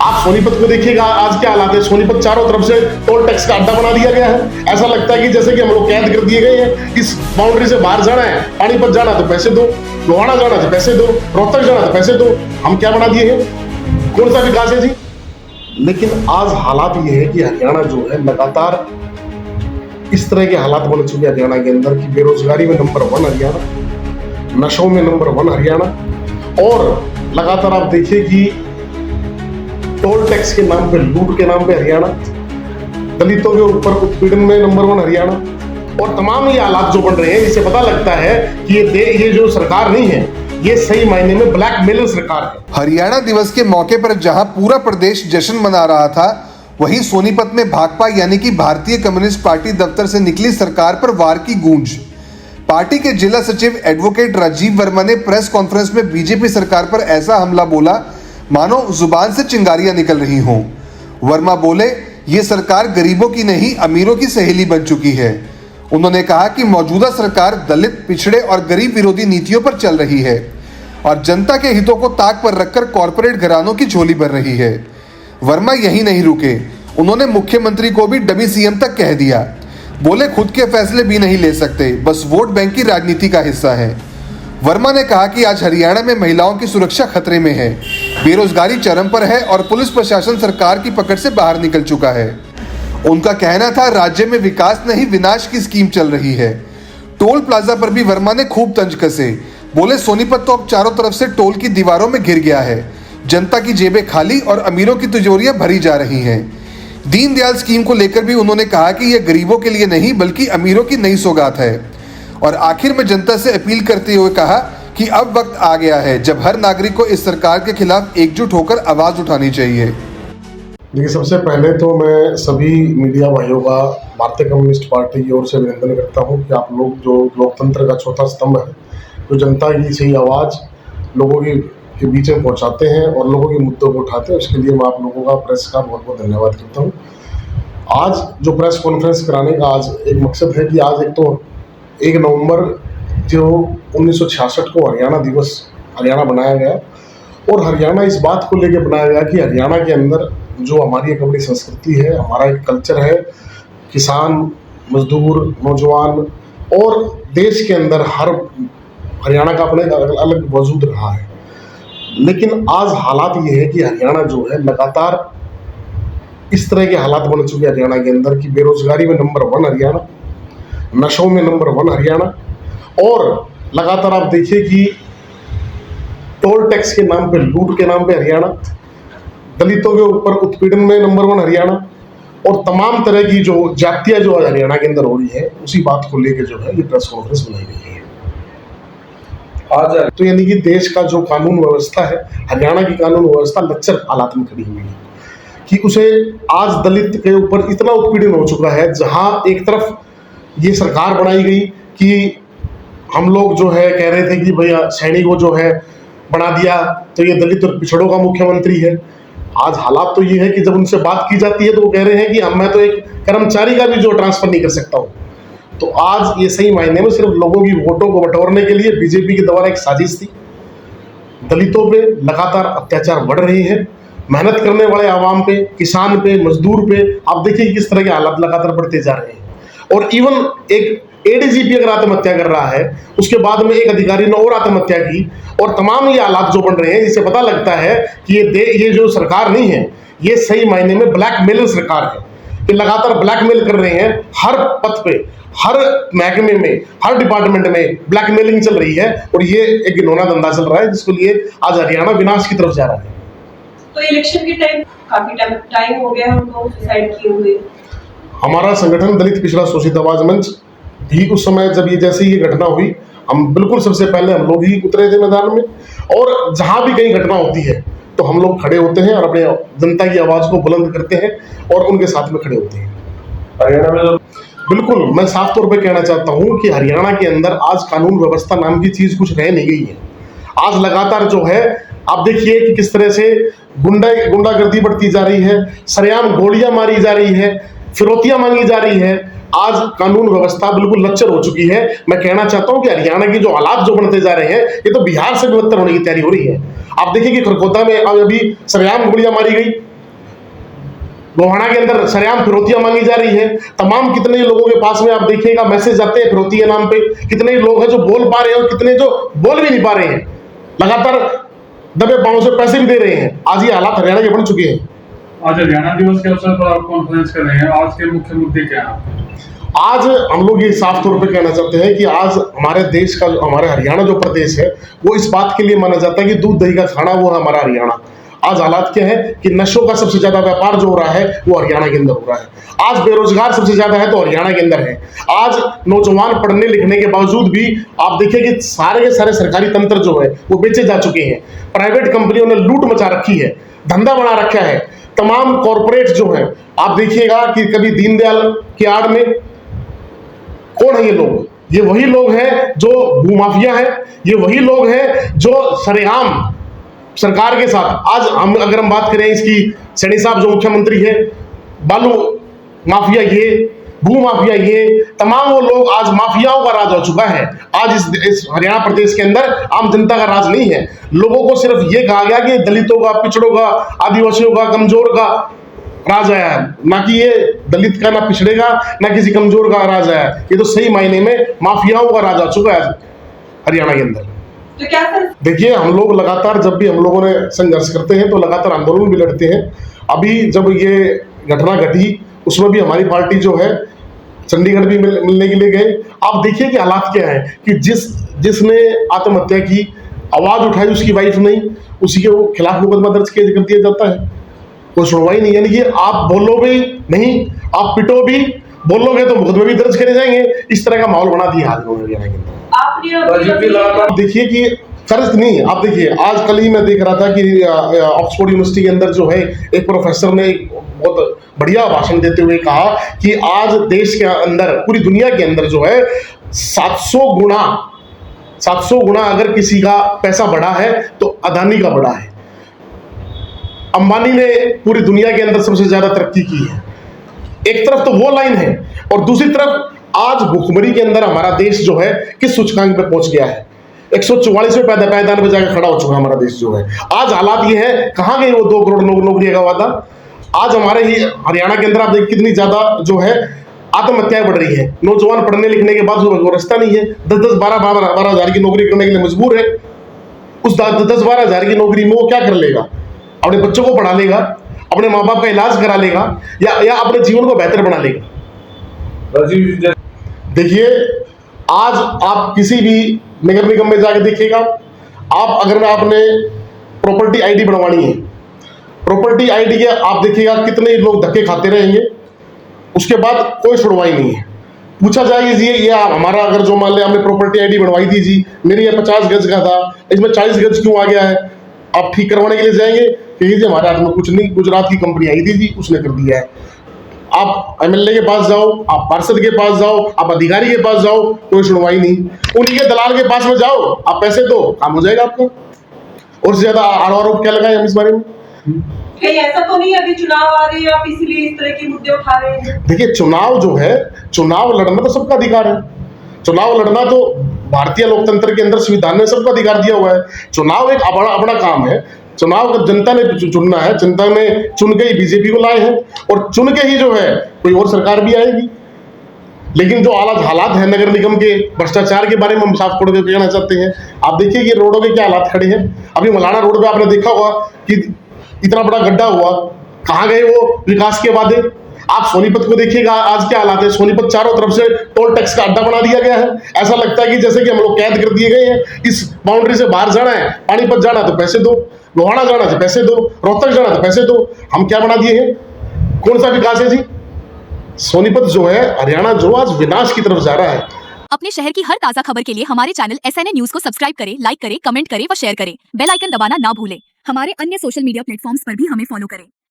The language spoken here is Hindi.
आप सोनीपत को देखिएगा, आज क्या हालात है। सोनीपत चारों तरफ से टोल टैक्स का अड्डा बना दिया गया है। ऐसा लगता है कि जैसे कि हम लोग कैद कर दिए गए हैं। इस बाउंड्री से बाहर जाना है, पानीपत जाना तो पैसे दो, लोहाना जाना तो पैसे दो, रोहतक जाना तो पैसे दो। हम क्या बना दिए हैं? कौन सा विकास है जी? लेकिन आज हालात ये है कि हरियाणा जो है लगातार इस तरह के हालात बन चुके हैं हरियाणा के अंदर कि बेरोजगारी में नंबर 1 हरियाणा, नशों में नंबर 1 हरियाणा, और लगातार आप देखिए कि टोल टैक्स के नाम पे, लूट के नाम पे हरियाणा, दलितों के ऊपर उत्पीड़न में नंबर 1 हरियाणा, और तमाम ये हालात जो बन रहे हैं, इससे पता लगता है कि ये जो सरकार नहीं है, ये सही मायने में ब्लैकमेलर सरकार है। हरियाणा दिवस के मौके पर जहां पूरा प्रदेश जश्न मना रहा था, वहीं सोनीपत में भाकपा यानी कि भारतीय कम्युनिस्ट पार्टी दफ्तर से निकली सरकार पर वार की गूंज। पार्टी के जिला सचिव एडवोकेट राजीव वर्मा ने प्रेस कॉन्फ्रेंस में बीजेपी सरकार पर ऐसा हमला बोला मानो जुबान से चिंगारियां निकल रही हों। वर्मा बोले, ये सरकार गरीबों की नहीं, अमीरों की सहेली बन चुकी है। उन्होंने कहा कि मौजूदा सरकार दलित, पिछड़े और गरीब विरोधी नीतियों पर चल रही है और जनता के हितों को ताक पर रखकर कॉरपोरेट घरानों की झोली भर रही है। वर्मा यही नहीं रुके, उन्होंने मुख्यमंत्री को भी डमी सीएम तक कह दिया। बोले, खुद के फैसले भी नहीं ले सकते, बस वोट बैंक की राजनीति का हिस्सा है। वर्मा ने कहा कि आज हरियाणा में महिलाओं की सुरक्षा खतरे में है, बेरोजगारी चरम पर है और पुलिस प्रशासन सरकार की पकड़ से बाहर निकल चुका है। उनका कहना था, राज्य में विकास नहीं विनाश की स्कीम चल रही है। टोल प्लाजा पर भी वर्मा ने खूब तंज कसे। बोले, सोनीपत तो अब चारों तरफ से टोल की दीवारों में घिर गया है, जनता की जेबें खाली और अमीरों की तिजोरियां भरी जा रही हैं। दीनदयाल स्कीम को लेकर भी उन्होंने कहा कि यह गरीबों के लिए नहीं बल्कि अमीरों की नई सौगात है। और आखिर में जनता से अपील करते हुए कहा कि अब वक्त आ गया है जब हर नागरिक को इस सरकार के खिलाफ एकजुट होकर आवाज उठानी चाहिए। देखिए, सबसे पहले तो मैं सभी मीडिया भाइयों का भारतीय कम्युनिस्ट पार्टी की ओर से अभिनंदन करता हूं कि आप लोग जो लोकतंत्र का चौथा स्तंभ है, जो जनता की सही आवाज़ लोगों के बीच में पहुंचाते हैं और लोगों के मुद्दों को उठाते हैं, उसके लिए मैं आप लोगों का, प्रेस का बहुत बहुत धन्यवाद करता हूं। आज जो प्रेस कॉन्फ्रेंस कराने का आज एक मकसद है कि आज एक तो 1 नवंबर जो 1966 को हरियाणा दिवस हरियाणा बनाया गया, और हरियाणा इस बात को लेकर बनाया गया कि हरियाणा के अंदर जो हमारी एक अपनी संस्कृति है, हमारा एक कल्चर है, किसान, मजदूर, नौजवान, और देश के अंदर हर हरियाणा का अपने अलग वजूद रहा है। लेकिन आज हालात ये है कि हरियाणा जो है लगातार इस तरह के हालात बन चुके हैं हरियाणा के अंदर कि बेरोजगारी में नंबर 1 हरियाणा, नशों में नंबर 1 हरियाणा, और लगातार आप देखिए कि टोल टैक्स के नाम पे, लूट के नाम पे हरियाणा, दलितों के ऊपर उत्पीड़न में नंबर 1 हरियाणा, और तमाम तरह की जो जातियां जो हरियाणा के अंदर हो रही है, उसी बात को लेकर जो है ये प्रेस कॉन्फ्रेंस बनाई गई है। आज तो यानी कि देश का जो कानून व्यवस्था है, हरियाणा की कानून व्यवस्था लच्चर हालात में खड़ी हुई है कि उसे आज दलित के ऊपर इतना उत्पीड़न हो चुका है, जहां एक तरफ ये सरकार बनाई गई कि हम लोग जो है कह रहे थे कि भैया सैनी को जो है बना दिया तो ये दलित और पिछड़ों का मुख्यमंत्री है। आज हालात तो ये है कि जब उनसे बात की जाती है तो वो कह रहे हैं कि मैं तो एक कर्मचारी का भी जो ट्रांसफर नहीं कर सकता हूँ। तो आज ये सही मायने में सिर्फ लोगों की वोटों को बटोरने के लिए बीजेपी के द्वारा एक साजिश थी। दलितों पे लगातार अत्याचार बढ़ रहे हैं, मेहनत करने वाले आवाम पे, किसान पे, मजदूर पे आप देखिए किस तरह के हालात लगातार बढ़ते जा रहे हैं। और इवन एक एडीजीपी अगर आत्महत्या कर रहा है, उसके बाद में एक अधिकारी ने और आत्महत्या की, और तमाम ये हालात जो बन रहे हैं, इससे पता लगता है कि ये जो सरकार नहीं है, ये सही मायने में ब्लैकमेलर सरकार है कि लगातार ब्लैकमेल कर रहे हैं। हर पथ पे, हर महकमे में, हर डिपार्टमेंट में ब्लैकमेलिंग चल रही है, और ये एक घिनौना धंधा चल रहा है जिसको लिए आज हरियाणा विनाश की तरफ जा रहा है। तो इलेक्शन के टाइम काफी टाइम हो गया उनको डिसाइड किए हुए। हमारा संगठन दलित पिछड़ा शोषित आवाज मंच भी उस समय जब ये जैसे ये घटना हुई, हम बिल्कुल सबसे पहले हम लोग ही उतरे थे मैदान में, और जहां भी कहीं घटना होती है तो हम लोग खड़े होते हैं और अपने जनता की आवाज को बुलंद करते हैं और उनके साथ में खड़े होते हैं। हरियाणा में बिल्कुल मैं साफ तौर पे कहना चाहता हूं कि हरियाणा के अंदर आज कानून व्यवस्था नाम की चीज कुछ रह नहीं गई है। आज लगातार जो है आप देखिए कि किस तरह से गुंडागर्दी बढ़ती जा रही है, सरेआम गोलियां मारी जा रही है, फिरौतियां मांगी जा रही है। आज कानून व्यवस्था बिल्कुल लच्चर हो चुकी है। मैं कहना चाहता हूं कि हरियाणा की जो हालात जो बनते जा रहे हैं, ये तो बिहार से भी बदतर होने की तैयारी हो रही है। आप देखिए कि खरगोदा में अभी सरेआम गोलियां मारी गई, गोहाना के अंदर सरेआम फिरौतियां मांगी जा रही है। तमाम कितने लोगों के पास में आप देखिएगा मैसेज आते हैं फिरौती के नाम पे। कितने लोग हैं जो बोल पा रहे हैं और कितने जो बोल भी नहीं पा रहे हैं, लगातार दबे पांव से पैसे भी दे रहे हैं। आज ये हालात हरियाणा के बन चुके हैं। आज हरियाणा दिवस के अवसर पर आप कॉन्फ्रेंस कर रहे हैं, आज के मुख्य मुद्दे क्या हैं? आज हम लोग ये साफ तौर पे कहना चाहते हैं कि आज हमारे देश का हमारे हरियाणा जो प्रदेश है वो इस बात के लिए माना जाता है कि दूध दही का खाना वो है हमारा हरियाणा। आज हालात क्या है कि नशों का सबसे ज्यादा व्यापार जो हो रहा है वो हरियाणा के अंदर हो रहा है। आज बेरोजगार सबसे ज्यादा है तो हरियाणा के अंदर है। आज नौजवान पढ़ने लिखने के बावजूद भी आप देखिए कि सारे के सारे सरकारी तंत्र जो है वो बेचे जा चुके हैं। प्राइवेट कंपनियों ने लूट मचा रखी है, धंधा बना रखा है। तमाम कॉरपोरेट जो है आप देखिएगा कि कभी दीनदयाल की आड़ में कौन है ये लोग? ये वही लोग हैं जो भूमाफिया है, ये वही लोग हैं जो सरेआम सरकार के साथ आज हम अगर हम बात करें इसकी सैनी साहब जो मुख्यमंत्री है, बालू माफिया ये, भू माफिया ये, तमाम वो लोग आज माफियाओं का राज हो चुका है। आज इस हरियाणा प्रदेश के अंदर आम जनता का राज नहीं है। लोगों को सिर्फ ये कहा गया कि दलितों का, पिछड़ों का, आदिवासियों का, कमजोर का राज आया है, ना कि ये दलित का, ना पिछड़े का, ना किसी कमजोर का राज आया है। ये तो सही मायने में माफियाओं का राज आ चुका है हरियाणा के अंदर। तो क्या सर? देखिए हम लोग लगातार जब भी हम लोगों ने संघर्ष करते हैं तो लगातार आंदोलन भी लड़ते हैं। अभी जब ये घटना घटी उसमें भी हमारी पार्टी जो है चंडीगढ़ भी मिलने के लिए गए। आप देखिए कि हालात क्या है कि जिसने आत्महत्या की आवाज उठाई उसकी वाइफ नहीं, उसी के खिलाफ मुकदमा दर्ज कर दिया जाता है, कोई सुनवाई नहीं। यानी कि आप बोलोगे नहीं, आप पिटो भी, बोलोगे तो मुकदमे भी दर्ज करे जाएंगे। इस तरह का माहौल बना दिया आज लोगों ने। आपने देखिए कि कर्ज नहीं, आप देखिए आज कल ही मैं देख रहा था कि ऑक्सफोर्ड यूनिवर्सिटी के अंदर जो है एक प्रोफेसर ने बहुत बढ़िया भाषण देते हुए कहा कि आज देश के अंदर, पूरी दुनिया के अंदर जो है 700 गुना अगर किसी का पैसा बढ़ा है तो अदानी का बढ़ा है। अंबानी ने पूरी दुनिया के अंदर सबसे ज्यादा तरक्की की है। एक तरफ तो वो लाइन है और दूसरी तरफ आज भुखमरी के अंदर हमारा देश जो है किस सूचकांक पे पहुंच गया है, 144वें पायदान पे जाकर खड़ा हो चुका हमारा देश जो है। आज हालात ये है, कहां गई वो 2 करोड़ नौकरियों का वादा? आज हमारे ही हरियाणा के अंदर आप देखिए कितनी ज्यादा जो है आत्महत्याएं बढ़ रही है। नौजवान पढ़ने लिखने के बाद वो रास्ता नहीं है, 10-10, 12-12 हजार की नौकरी करने के लिए मजबूर है। उस 10-12 हजार की नौकरी में वो क्या कर लेगा? अपने बच्चों को पढ़ा लेगा, अपने माँ बाप का इलाज करा लेगा या अपने जीवन को बेहतर बना लेगा। देखिए आज आप किसी भी नगर निगम में जाके देखिएगा, आप अगर आपने प्रॉपर्टी आईडी बनवानी है, प्रॉपर्टी आईडी के आप देखिएगा कितने लोग धक्के खाते रहेंगे, उसके बाद कोई सुनवाई नहीं है। पूछा जाएगा जी ये हमारा अगर जो मान लिया हमने प्रॉपर्टी आईडी बनवाई थी जी, मेरी ये 50 गज का था, इसमें 40 गज क्यों आ गया है? आप ठीक करवाने के लिए जाएंगे कि जी हमारे हाथ में कुछ नहीं, गुजरात की कंपनी आई थी जी उसने कर दिया है। आप एमएलए के पास जाओ, आप पार्षद के पास जाओ, आप अधिकारी के पास जाओ, कोई सुनवाई नहीं। उन्हीं के दलाल के पास में जाओ, आप पैसे दो, काम हो जाएगा आपका। और से ज्यादा आरोप क्या लगाए हम इस बारे में? कहीं ऐसा तो नहीं अभी चुनाव आ रही है आप इसलिए इस तरह के मुद्दे उठा रहे हैं? देखिए चुनाव जो है, चुनाव लड़ना तो सबका अधिकार है। चुनाव लड़ना तो भारतीय लोकतंत्र के अंदर संविधान ने सबका अधिकार दिया हुआ है। चुनाव एक अपना काम है। चुनाव जनता ने चुनना है, जनता ने चुन के ही बीजेपी को लाए हैं और चुन के ही जो है कोई और सरकार भी आएगी। लेकिन जो हालात है नगर निगम के भ्रष्टाचार के बारे में हम साफ तौर पे कहना चाहते हैं। आप देखिए कि रोडों के क्या हालात खड़े हैं। अभी मलाना रोड पे आपने देखा होगा कि इतना बड़ा गड्ढा हुआ, कहाँ गए वो विकास के वादे? आप सोनीपत को देखिएगा आज क्या हालात है। सोनीपत चारों तरफ से टोल टैक्स का अड्डा बना दिया गया है। ऐसा लगता है कि जैसे कि हम लोग कैद कर दिए गए हैं। इस बाउंड्री से बाहर जाना है, पानीपत जाना तो पैसे दो, गोहाना जाना तो पैसे दो, रोहतक जाना तो पैसे दो। हम क्या बना दिए हैं? कौन सा विकास है जी? सोनीपत जो है हरियाणा जो आज विनाश की तरफ जा रहा है। अपने शहर की हर ताजा खबर के लिए हमारे चैनल SNA न्यूज को सब्सक्राइब करें, लाइक करें, कमेंट करें व शेयर करें। बेल आइकन दबाना ना भूलें। हमारे अन्य सोशल मीडिया प्लेटफॉर्म्स पर भी हमें फॉलो करें।